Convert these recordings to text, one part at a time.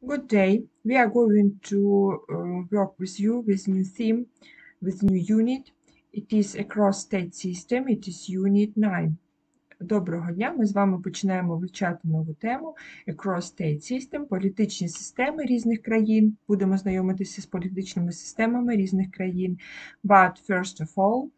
Good day. We are going to work with you with new theme, with new unit. It is a cross-state system. It is unit 9. Доброго дня. Ми з вами починаємо вивчати нову тему Cross-State System, політичні системи різних країн. Будемо знайомитися з політичними системами різних країн. But first of all,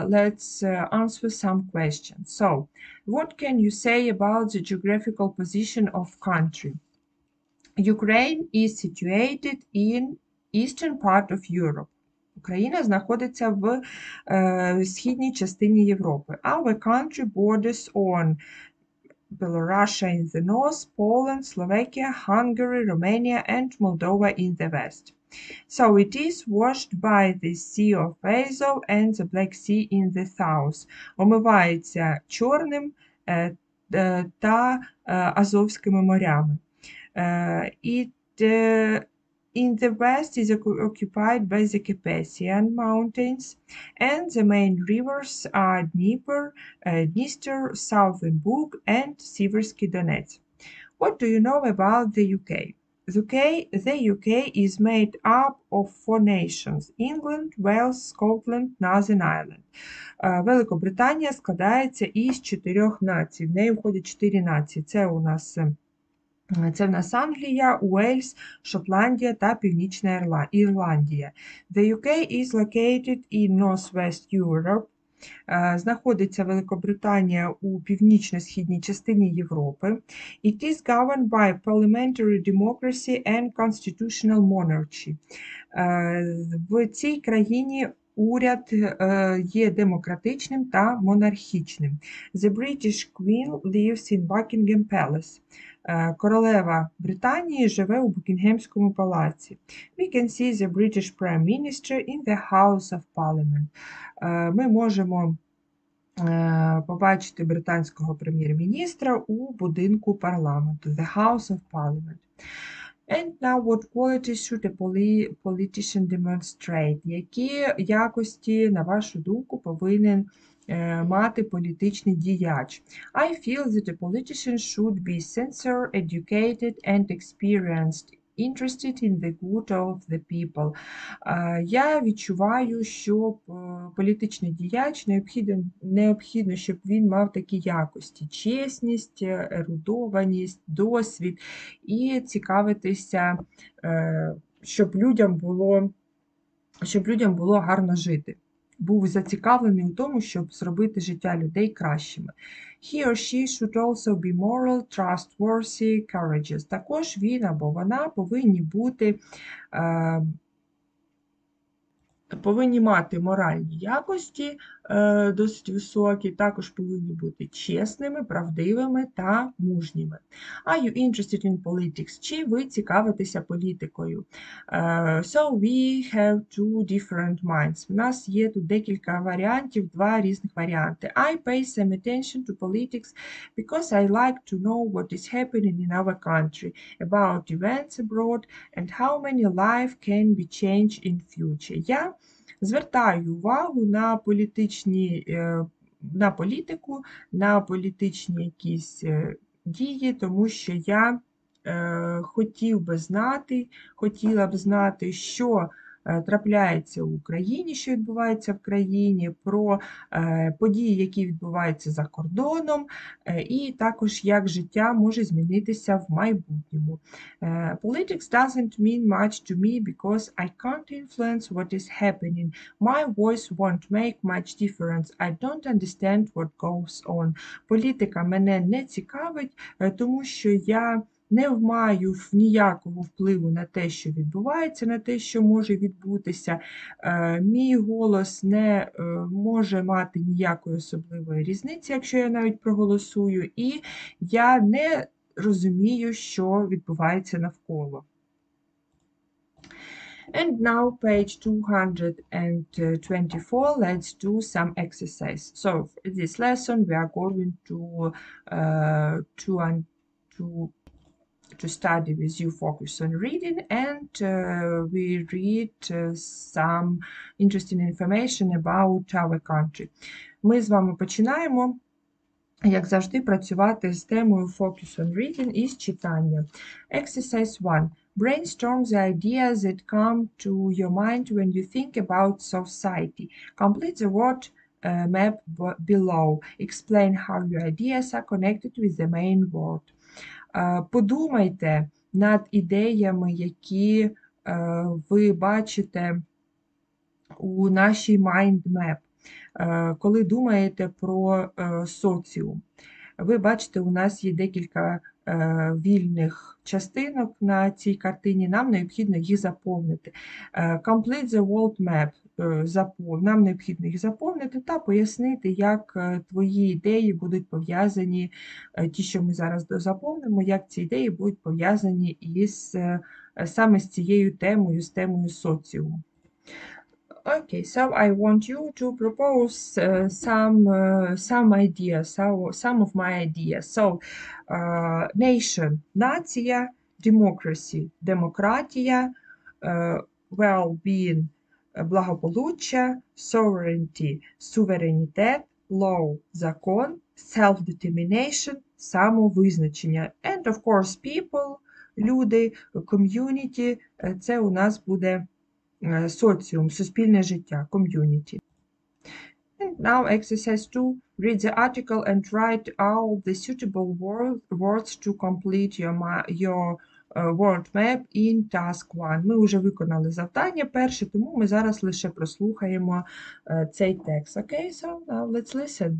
let's answer some questions. So, what can you say about the geographical position of country? Ukraine is situated in eastern part of Europe. Україна знаходиться в східній частині Європи. Our country borders on Belarus in the north, Poland, Slovakia, Hungary, Romania, and Moldova in the west. So it is washed by the Sea of Azov and the Black Sea in the south. Омивається Чорним та Азовськими морями. In the west is occupied by the Carpathian Mountains, and the main rivers are Dniester, Southern Bug, and Siversky Donets. What do you know about the UK? The UK is made up of 4 nations: England, Wales, Scotland, Northern Ireland. Великобританія складається із 4 націй. В неї входять 4 нації. Це у нас Англія, Уельс, Шотландія та Північна Ірландія. The UK is located in Northwest Europe. Знаходиться Великобританія у північно-східній частині Європи. It is governed by parliamentary democracy and constitutional monarchy. В цій країні уряд є демократичним та монархічним. The British Queen lives in Buckingham Palace. Королева Британії живе у Букінгемському палаці. We can see the British Prime Minister in the House of Parliament. Ми можемо побачити британського прем'єр-міністра у будинку парламенту, the House of Parliament. And now what qualities should a politician demonstrate? Які якості, на вашу думку, повинен мати політичний діяч? I feel that a politician should be sincere, educated and experienced, interested in the good of the people. Я відчуваю, що політичний діяч необхідно, щоб він мав такі якості: чесність, ерудованість, досвід і цікавитися, щоб людям було гарно жити. Був зацікавлений у тому, щоб зробити життя людей кращими. He or she should also be moral, trustworthy, courageous. Також він або вона повинні мати моральні якості досить високі, також повинні бути чесними, правдивими та мужніми. Are you interested in politics? Чи ви цікавитеся політикою? So we have two different minds. У нас є тут декілька варіантів, 2 різних варіанти. I pay some attention to politics because I like to know what is happening in our country, about events abroad, and how many lives can be changed in future. Я звертаю увагу на політику, на політичні якісь дії, тому що я хотіла б знати, що трапляється в Україні, що відбувається в країні, про події, які відбуваються за кордоном, і також як життя може змінитися в майбутньому. Politics doesn't mean much to me because I can't influence what is happening. My voice won't make much difference. I don't understand what goes on. Політика мене не цікавить, тому що я не маю ніякого впливу на те, що відбувається, на те, що може відбутися. Мій голос не може мати ніякої особливої різниці, якщо я навіть проголосую, і я не розумію, що відбувається навколо. And now page 224, let's do some exercise. So in this lesson we are going to study with you, focus on reading, and we read some interesting information about our country. Ми з вами починаємо як завжди, працювати з темою Focus on Reading із читання. Exercise 1. Brainstorm the ideas that come to your mind when you think about society. Complete the word map below. Explain how your ideas are connected with the main word. Подумайте над ідеями, які ви бачите у нашій mind map. Коли думаєте про соціум. Ви бачите, у нас є декілька вільних частинок на цій картині, нам необхідно їх заповнити. Complete the world map. Нам необхідно їх заповнити та пояснити, як твої ідеї будуть пов'язані, ті, що ми зараз заповнимо, як ці ідеї будуть пов'язані саме з цією темою, з темою соціуму. Okay, so I want you to propose some ideas, some of my ideas. So, nation, нація, democracy, демократія, well-being, благополуччя, sovereignty, суверенітет, law, закон, self-determination, самовизначення, and of course people, люди, community, це у нас буде соціум, суспільне життя, community. And now exercise 2. Read the article and write out the suitable words to complete your word map in task 1. Ми вже виконали завдання перше, тому ми зараз лише прослухаємо цей текст. Okay, so now let's listen.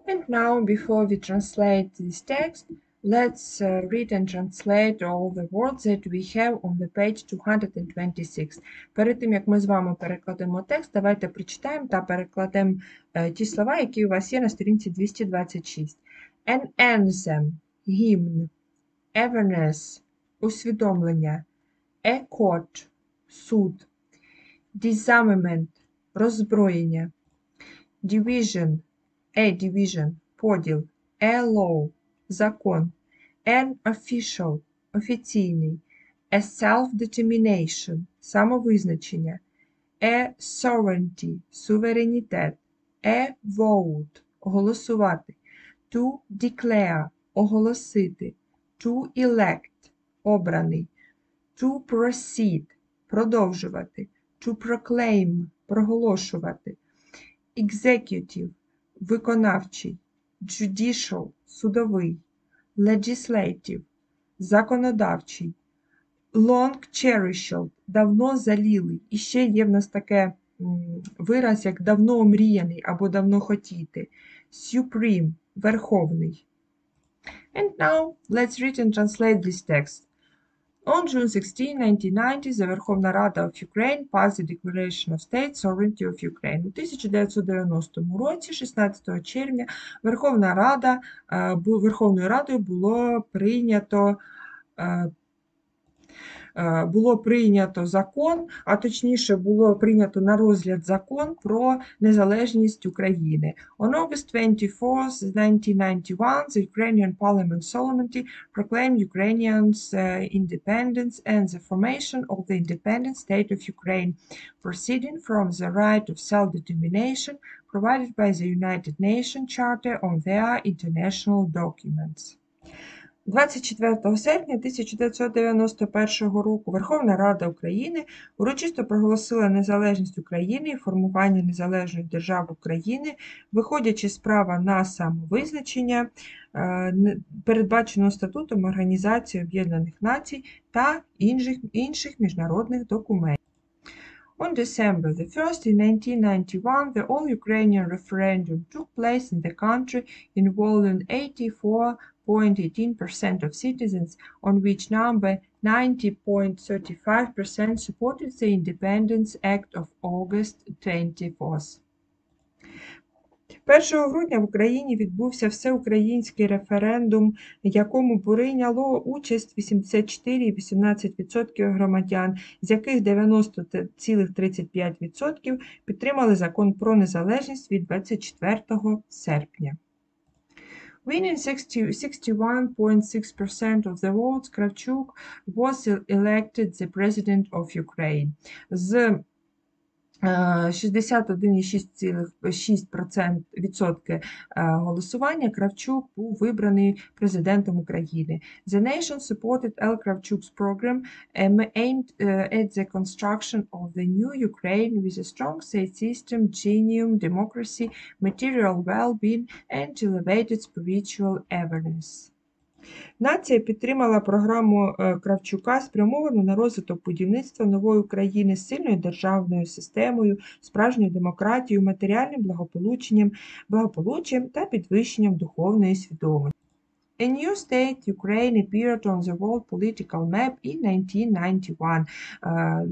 And now, before we translate this text, let's read and translate all the words that we have on the page 226. Перед тим, як ми з вами перекладемо текст, давайте прочитаємо та перекладемо ті слова, які у вас є на сторінці 226. An anthem – гімн, awareness – усвідомлення, a court – суд, disarmament – роззброєння, division – division – поділ, a law – закон, an official – офіційний, a self-determination – самовизначення, a sovereignty – суверенітет, a vote – голосувати, to declare – оголосити, to elect – обраний, to proceed – продовжувати, to proclaim – проголошувати, executive – виконавчий, judicial – судовий, legislative – законодавчий, long cherished – давно залілий. І ще є в нас таке вираз, як давно омріяний або давно хотіти, supreme – верховний. And now let's read and translate this text. On June 16, 1990, the Верховна Рада of Ukraine passed the Declaration of State Sovereignty of Ukraine. У 1990 році, 16 червня, Верховною Радою було прийнято закон, а точніше було прийнято на розгляд закон про незалежність України. On August 24, 1991, the Ukrainian Parliament solemnly proclaimed Ukrainians' independence and the formation of the independent state of Ukraine, proceeding from the right of self-determination provided by the United Nations Charter on their international documents. 24 серпня 1991 року Верховна Рада України урочисто проголосила незалежність України і формування незалежної держави України, виходячи з права на самовизначення, передбаченого статутом Організації Об'єднаних Націй та інших міжнародних документів. On December 1st, in 1991, the all-Ukrainian referendum took place in the country, involving 84.18% of citizens, on which number 90.35% supported the Independence Act of August 24th. 1 грудня в Україні відбувся всеукраїнський референдум, якому прийняло участь 84,18% громадян, з яких 90,35% підтримали закон про незалежність від 24 серпня. Winning 61.6% of the votes, Карпюк was elected the president of Ukraine. З 61,6% голосування Кравчук був вибраний президентом України. The nation supported L. Kravchuk's program aimed at the construction of the new Ukraine with a strong state system, genuine democracy, material well-being and elevated spiritual awareness. Нація підтримала програму Кравчука, спрямовану на розвиток будівництва нової України з сильною державною системою, справжньою демократією, матеріальним благополуччям та підвищенням духовної свідомості. A new state, Ukraine, appeared on the world political map in 1991.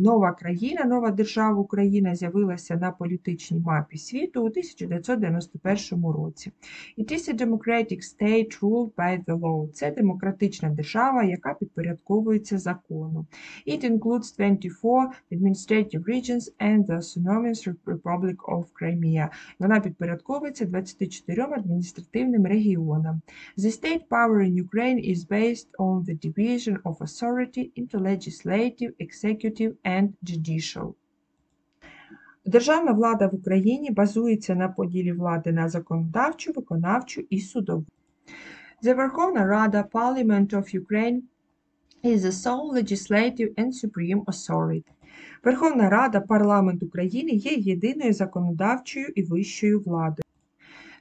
Нова країна, нова держава Україна з'явилася на політичній мапі світу у 1991 році. It is a democratic state ruled by the law. Це демократична держава, яка підпорядковується закону. It includes 24 administrative regions and the Autonomous Republic of Crimea. Вона підпорядковується 24 адміністративним регіонам. The state power in Ukraine is based on the division of authority into legislative, executive and judicial. Державна влада в Україні базується на поділі влади на законодавчу, виконавчу і судову. The Верховна Рада, Parliament of Ukraine, is the sole legislative and supreme authority. Верховна Рада, парламент України є єдиною законодавчою і вищою владою.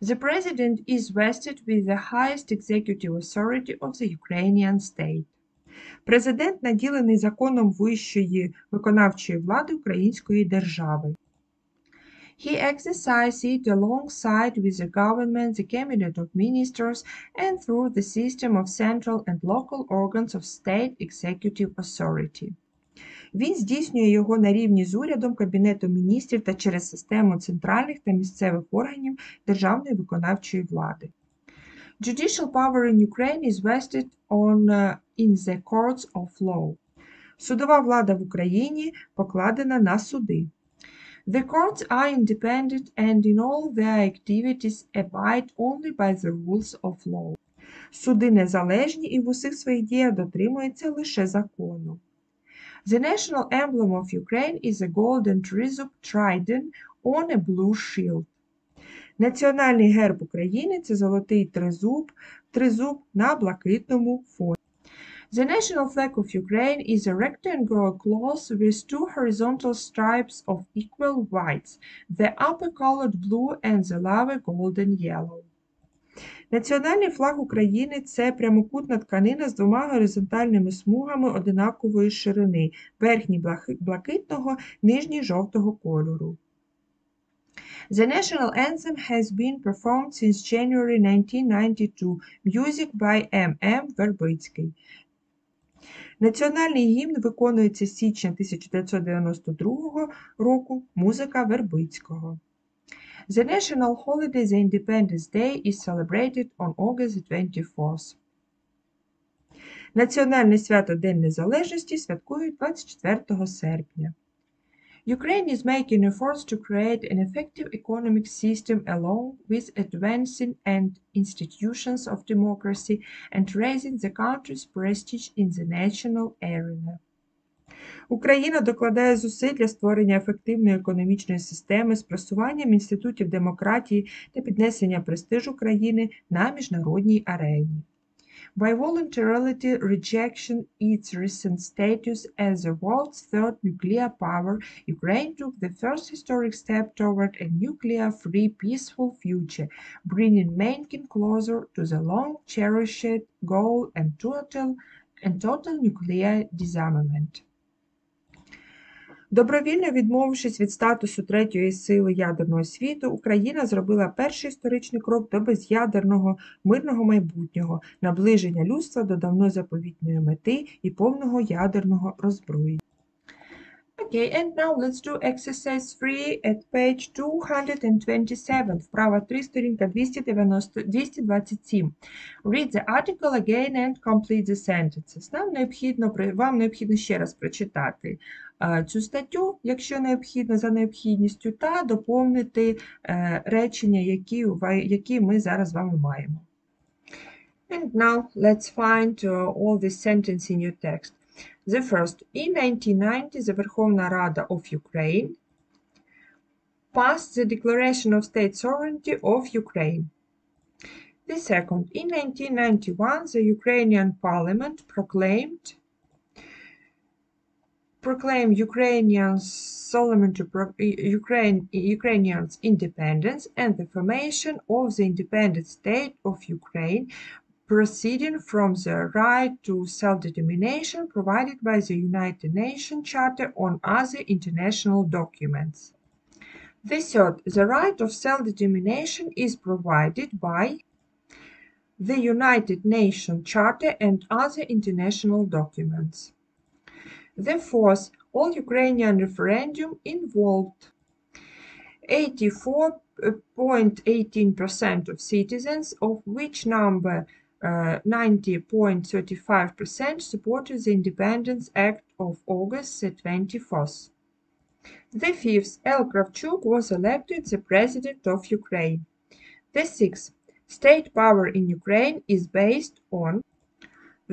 The president is vested with the highest executive authority of the Ukrainian state. Президент наділений законом вищої виконавчої влади української держави. He exercised it alongside with the government, the cabinet of ministers, and through the system of central and local organs of state executive authority. Він здійснює його на рівні з урядом, Кабінетом міністрів та через систему центральних та місцевих органів державної виконавчої влади. Judicial power in Ukraine is vested in the courts of law. Судова влада в Україні покладена на суди. The courts are independent and in all their activities abide only by the rules of law. Суди незалежні і в усіх своїх діях дотримуються лише закону. The national emblem of Ukraine is a golden trident on a blue shield. Національний герб України – це золотий тризуб на блакитному фоні. The national flag of Ukraine is a rectangular class with two horizontal stripes of equal whites, the upper colored blue and the lower golden yellow. Національний флаг України – це прямокутна тканина з двома горизонтальними смугами одинакової ширини, верхній блакитного, нижній жовтого кольору. The national anthem has been performed since January 1992, music by M.M. Вербицький. Національний гімн виконується з січня 1992 року, музика Вербицького. The national holiday, the Independence Day, is celebrated on August 24th. Національне свято День Незалежності святкують 24 серпня. Ukraine is making efforts to create an effective economic system along with advancing and institutions of democracy and raising the country's prestige in the national arena. Україна докладає зусиль для створення ефективної економічної системи з просуванням інститутів демократії та піднесення престижу країни на міжнародній арені. By voluntarily rejecting its recent status as the world's third nuclear power, Ukraine took the first historic step toward a nuclear-free, peaceful future, bringing Mankind closer to the long-cherished goal and total nuclear disarmament. Добровільно відмовившись від статусу третьої сили ядерного світу, Україна зробила перший історичний крок до без'ядерного мирного майбутнього, наближення людства до давно заповітної мети і повного ядерного роззброєння. Okay, and now let's do exercise 3 at page 227. Вправа 3, сторінка 227. Read the article again and complete the sentences. Вам необхідно ще раз прочитати цю статтю, якщо необхідно, за необхідністю, та доповнити речення, які ми зараз з вами маємо. And now let's find all the sentences in your text. The first, in 1990, the Верховна Рада of Ukraine passed the Declaration of State Sovereignty of Ukraine. The second, in 1991, the Ukrainian Parliament proclaimed Ukrainians' independence and the formation of the independent state of Ukraine, proceeding from the right to self-determination provided by the United Nations Charter on other international documents. The third, the right of self-determination is provided by the United Nations Charter and other international documents. The fourth, all Ukrainian referendum involved 84.18% of citizens, of which number 90.35% supported the Independence Act of August 24th. The fifth, L. Karpyuk was elected the President of Ukraine. The sixth, state power in Ukraine is based on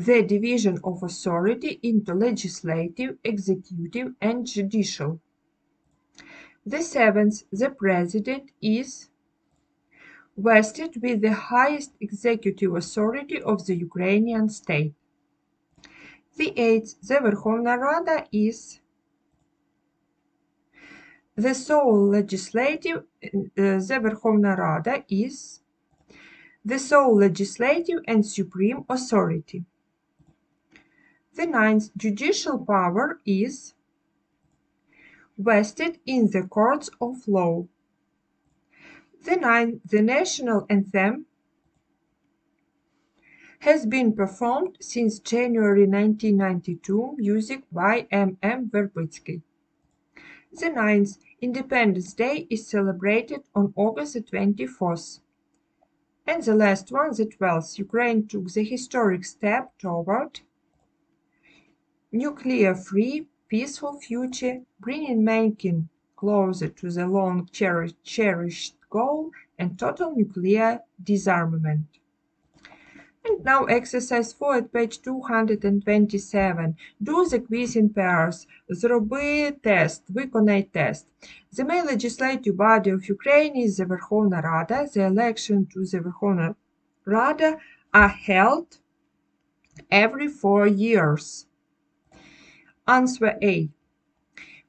the division of authority into legislative, executive, and judicial. The seventh, the President is vested with the highest executive authority of the Ukrainian state. The eighth, the Верховна Рада is the sole legislative. The Верховна Рада is the sole legislative and supreme authority. The ninth, judicial power is vested in the courts of law. The national anthem has been performed since January 1992, music by M.M. Verbitsky. The ninth, Independence Day, is celebrated on August 24th. And the last one, the 12th, Ukraine took the historic step toward nuclear-free, peaceful future, bringing mankind closer to the long cherished goal and total nuclear disarmament. And now exercise 4 at page 227. Do the quiz in pairs. Зроби тест, виконай тест. The main legislative body of Ukraine is the Верховна Рада. The election to the Верховна Rada are held every 4 years. Answer A.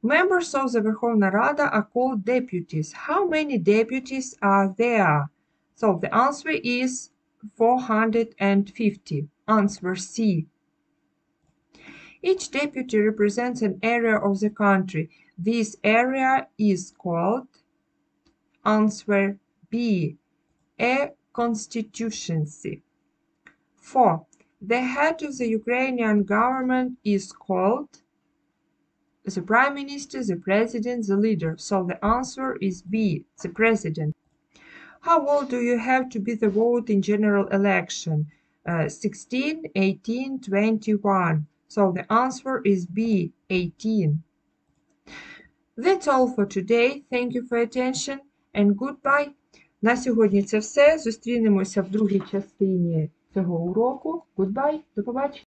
Members of the Верховна Rada are called deputies. How many deputies are there? So the answer is 450. Answer C. Each deputy represents an area of the country. This area is called, answer B, a constituency. 4. The head of the Ukrainian government is called the Prime Minister, the President, the leader. So the answer is B, the President. How old do you have to be the vote in general election? 16, 18, 21. So the answer is B, 18. That's all for today. Thank you for attention and goodbye. На сьогодні це все. Зустрінемося в другій частині цього уроку. Goodbye. До побачення.